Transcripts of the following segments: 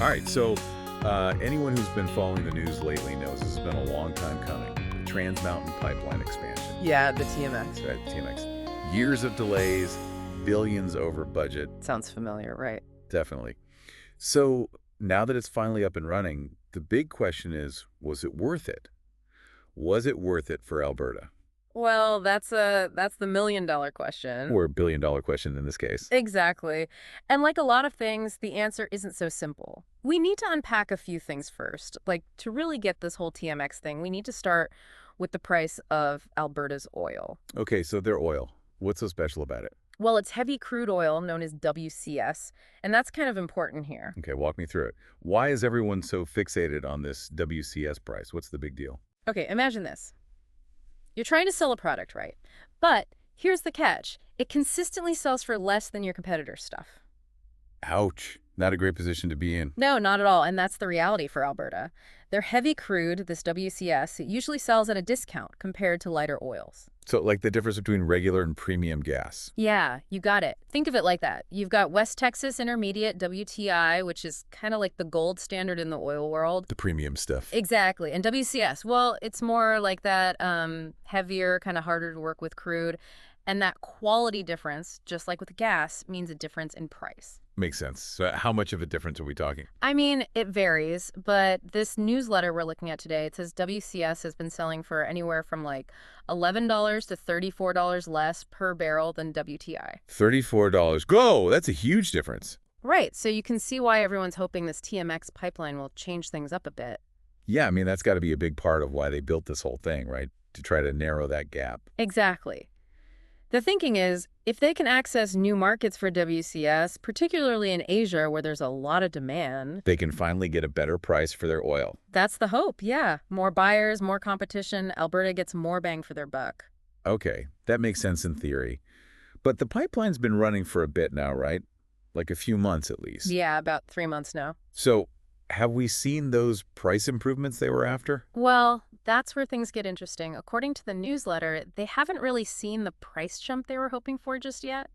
All right, so anyone who's been following the news lately knows this has been a long time coming. The Trans Mountain Pipeline expansion. Yeah, the TMX. That's right, TMX. Years of delays, billions over budget, Sounds familiar, right? definitely. So now that it's finally up and running, the big question is, was it worth it? Was it worth it for Alberta? Well, that's the million-dollar question. Or a billion-dollar question in this case. Exactly. And like a lot of things, the answer isn't so simple. We need to unpack a few things first. Like, to really get this whole TMX thing, we need to start with the price of Alberta's oil. Okay, so their oil. What's so special about it? Well, it's heavy crude oil known as WCS, and that's kind of important here. Okay, walk me through it. Why is everyone so fixated on this WCS price? What's the big deal? Okay, imagine this. You're trying to sell a product, right? But here's the catch. It consistently sells for less than your competitor's stuff. Ouch. Not a great position to be in. No, not at all, and that's the reality for Alberta. Their heavy crude, this WCS, it usually sells at a discount compared to lighter oils. So, like the difference between regular and premium gas. Yeah, you got it. Think of it like that. You've got West Texas Intermediate, WTI, which is kind of like the gold standard in the oil world. The premium stuff. Exactly. And WCS, well, it's more like that heavier, kind of harder to work with crude. And that quality difference, just like with gas, means a difference in price. Makes sense. So how much of a difference are we talking? I mean, it varies, but this newsletter we're looking at today, it says WCS has been selling for anywhere from like $11 to $34 less per barrel than WTI. $34. Go! That's a huge difference. Right, so you can see why everyone's hoping this TMX pipeline will change things up a bit. Yeah, I mean, that's got to be a big part of why they built this whole thing, right? To try to narrow that gap. Exactly. The thinking is, if they can access new markets for WCS, particularly in Asia where there's a lot of demand, They can finally get a better price for their oil. that's the hope, yeah. More buyers, more competition, Alberta gets more bang for their buck. Okay, that makes sense in theory. But the pipeline's been running for a bit now, right? Like a few months at least. Yeah, about 3 months now. So have we seen those price improvements they were after? Well, that's where things get interesting. According to the newsletter, they haven't really seen the price jump they were hoping for just yet.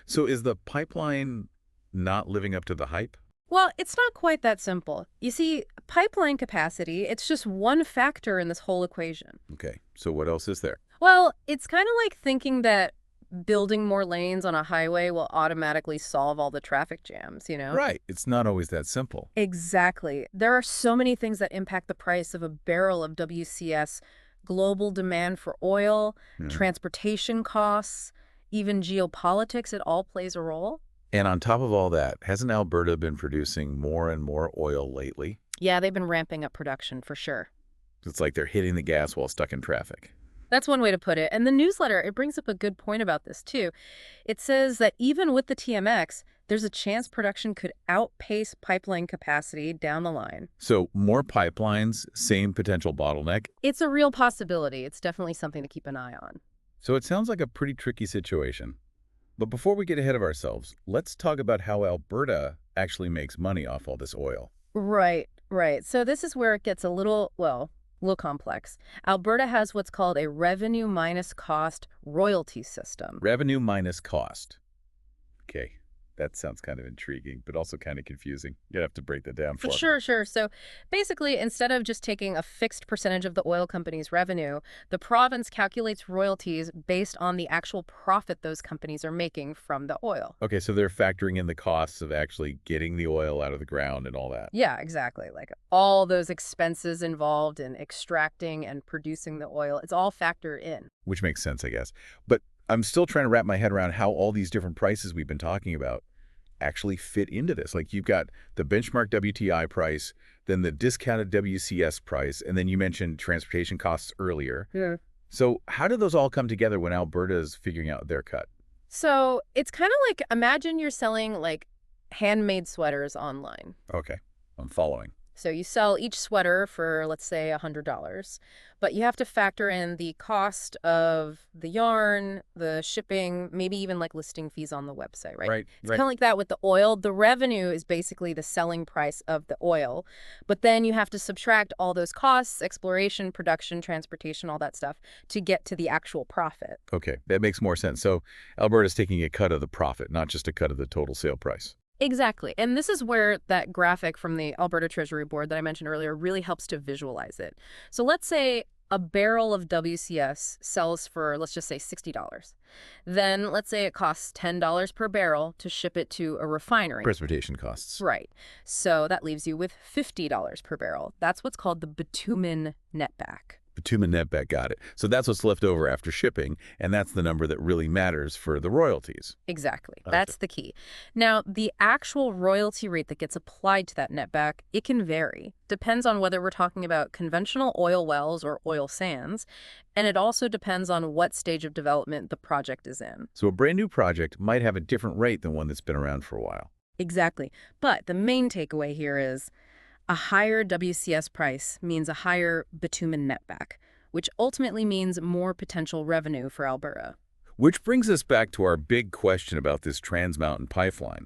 So is the pipeline not living up to the hype? Well, it's not quite that simple. You see, pipeline capacity, it's just one factor in this whole equation. Okay, so what else is there? Well, it's kind of like thinking that building more lanes on a highway will automatically solve all the traffic jams, you know? Right, it's not always that simple. Exactly. There are so many things that impact the price of a barrel of WCS. Global demand for oil, Yeah. transportation costs, even geopolitics, it all plays a role. And on top of all that, hasn't Alberta been producing more and more oil lately? Yeah, they've been ramping up production for sure. It's like they're hitting the gas while stuck in traffic. That's one way to put it. And the newsletter, it brings up a good point about this too. It says that even with the TMX, there's a chance production could outpace pipeline capacity down the line. So more pipelines, same potential bottleneck. It's a real possibility. It's definitely something to keep an eye on. So it sounds like a pretty tricky situation. But before we get ahead of ourselves, let's talk about how Alberta actually makes money off all this oil. Right, right. So this is where it gets a little, well, a little complex. Alberta has what's called a revenue minus cost royalty system. Revenue minus cost. Okay, that sounds kind of intriguing, but also kind of confusing. You'd have to break that down for me. Sure. So basically, instead of just taking a fixed percentage of the oil company's revenue, the province calculates royalties based on the actual profit those companies are making from the oil. Okay, so they're factoring in the costs of actually getting the oil out of the ground and all that. Yeah, exactly. Like all those expenses involved in extracting and producing the oil, it's all factored in. Which makes sense, I guess. But I'm still trying to wrap my head around how all these different prices we've been talking about actually fit into this. Like you've got the benchmark WTI price, then the discounted WCS price, and then you mentioned transportation costs earlier. Yeah. So how do those all come together when Alberta is figuring out their cut? So it's kind of like, imagine you're selling like handmade sweaters online. Okay, I'm following. So you sell each sweater for, let's say, $100, but you have to factor in the cost of the yarn, the shipping, maybe even like listing fees on the website, right? Right, It's kind of like that with the oil. The revenue is basically the selling price of the oil, but then you have to subtract all those costs, exploration, production, transportation, all that stuff to get to the actual profit. Okay, that makes more sense. So Alberta's taking a cut of the profit, not just a cut of the total sale price. Exactly. And this is where that graphic from the Alberta Treasury Board that I mentioned earlier really helps to visualize it. So let's say a barrel of WCS sells for, let's just say, $60. Then let's say it costs $10 per barrel to ship it to a refinery. Transportation costs. Right. So that leaves you with $50 per barrel. That's what's called the bitumen netback. Bitumen netback, got it. So that's what's left over after shipping, and that's the number that really matters for the royalties. Exactly. Okay. That's the key. Now, the actual royalty rate that gets applied to that netback, it can vary. Depends on whether we're talking about conventional oil wells or oil sands, and it also depends on what stage of development the project is in. So a brand new project might have a different rate than one that's been around for a while. Exactly. But the main takeaway here is a higher WCS price means a higher bitumen netback, which ultimately means more potential revenue for Alberta. Which brings us back to our big question about this Trans Mountain pipeline.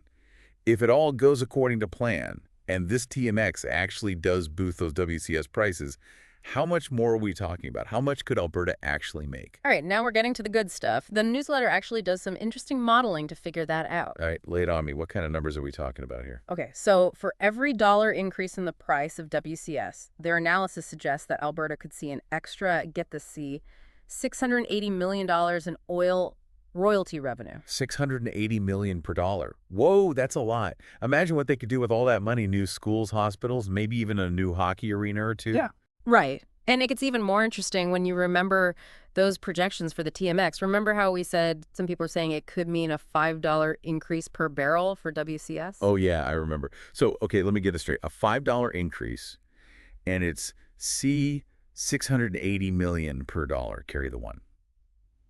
If it all goes according to plan, and this TMX actually does boost those WCS prices, how much more are we talking about? How much could Alberta actually make? All right, now we're getting to the good stuff. The newsletter actually does some interesting modeling to figure that out. All right, lay it on me. What kind of numbers are we talking about here? Okay, so for every dollar increase in the price of WCS, their analysis suggests that Alberta could see an extra, get this, $680 million in oil royalty revenue. $680 million per dollar. Whoa, that's a lot. Imagine what they could do with all that money. New schools, hospitals, maybe even a new hockey arena or two. Yeah. Right. And it gets even more interesting when you remember those projections for the TMX. Remember how we said some people are saying it could mean a $5 increase per barrel for WCS? Oh, yeah, I remember. So, okay, let me get this straight. A $5 increase, and it's $680 million per dollar. Carry the one.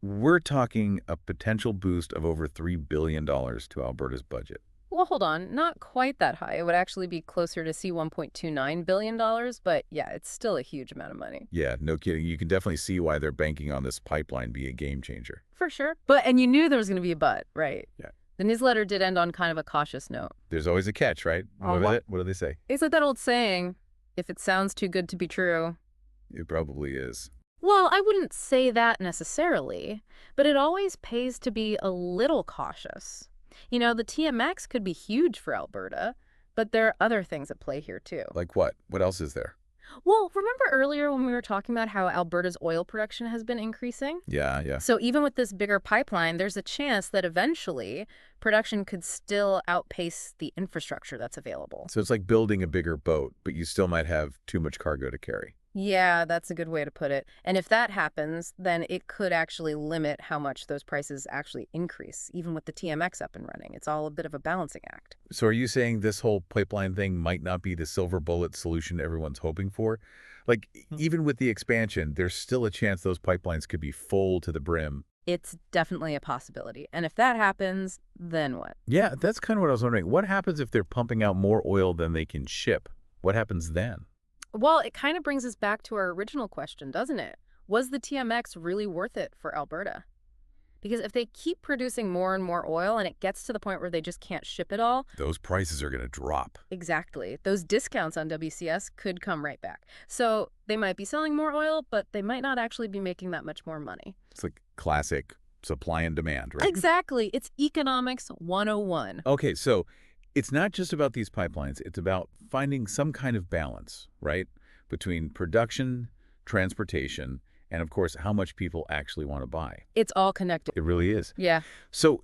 We're talking a potential boost of over $3 billion to Alberta's budget. Well, hold on. Not quite that high. It would actually be closer to $1.29 billion, but yeah, it's still a huge amount of money. Yeah, no kidding. You can definitely see why they're banking on this pipeline being a game changer. For sure. And you knew there was going to be a but, right? Yeah. The newsletter did end on kind of a cautious note. There's always a catch, right? What do they say? It's like that old saying, if it sounds too good to be true. It probably is. Well, I wouldn't say that necessarily, but it always pays to be a little cautious. You know, the TMX could be huge for Alberta, but there are other things at play here too. Like what? What else is there? Well, remember earlier when we were talking about how Alberta's oil production has been increasing? Yeah, yeah. So even with this bigger pipeline, there's a chance that eventually production could still outpace the infrastructure that's available. So it's like building a bigger boat, but you still might have too much cargo to carry. Yeah, that's a good way to put it. And if that happens, then it could actually limit how much those prices actually increase, even with the TMX up and running. It's all a bit of a balancing act. So are you saying this whole pipeline thing might not be the silver bullet solution everyone's hoping for? Like, even with the expansion, there's still a chance those pipelines could be full to the brim. It's definitely a possibility. And if that happens, then what? Yeah, that's kind of what I was wondering. What happens if they're pumping out more oil than they can ship? What happens then? Well, it kind of brings us back to our original question, doesn't it? Was the TMX really worth it for Alberta? Because if they keep producing more and more oil and it gets to the point where they just can't ship it all, Those prices are going to drop. exactly, those discounts on WCS could come right back. So they might be selling more oil, but they might not actually be making that much more money. It's like classic supply and demand, right? Exactly. It's economics 101. Okay, so it's not just about these pipelines. It's about finding some kind of balance, right, between production, transportation, and, of course, how much people actually want to buy. It's all connected. It really is. Yeah. So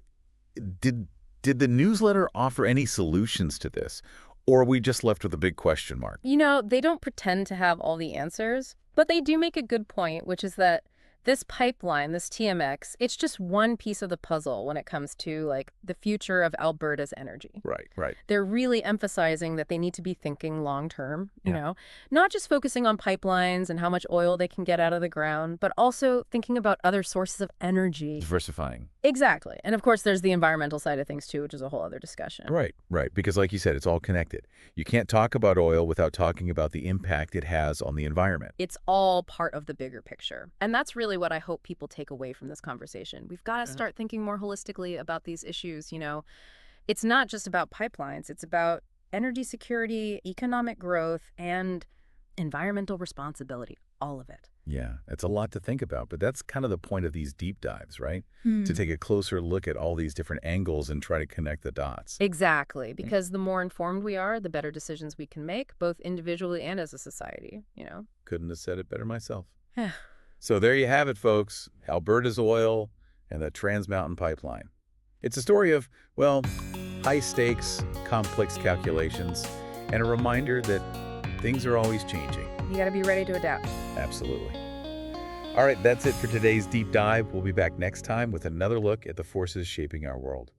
did the newsletter offer any solutions to this, or are we just left with a big question mark? You know, they don't pretend to have all the answers, but they do make a good point, which is that this pipeline, this TMX, it's just one piece of the puzzle when it comes to, like, the future of Alberta's energy. Right, right. They're really emphasizing that they need to be thinking long term, you Yeah. know, not just focusing on pipelines and how much oil they can get out of the ground, but also thinking about other sources of energy. Diversifying. Exactly. And of course, there's the environmental side of things too, which is a whole other discussion. Right, right. Because like you said, it's all connected. You can't talk about oil without talking about the impact it has on the environment. It's all part of the bigger picture. And that's really what I hope people take away from this conversation. We've got to start thinking more holistically about these issues, you know. It's not just about pipelines. It's about energy security, economic growth, and environmental responsibility all of it. Yeah, it's a lot to think about, but that's kind of the point of these deep dives, right? To Hmm. take a closer look at all these different angles and try to connect the dots. Exactly, because the more informed we are, the better decisions we can make, both individually and as a society. Couldn't have said it better myself. Yeah. So there you have it, folks. Alberta's oil and the Trans Mountain Pipeline. It's a story of, well, high stakes, complex calculations, and a reminder that things are always changing. You got to be ready to adapt. Absolutely. All right, that's it for today's deep dive. We'll be back next time with another look at the forces shaping our world.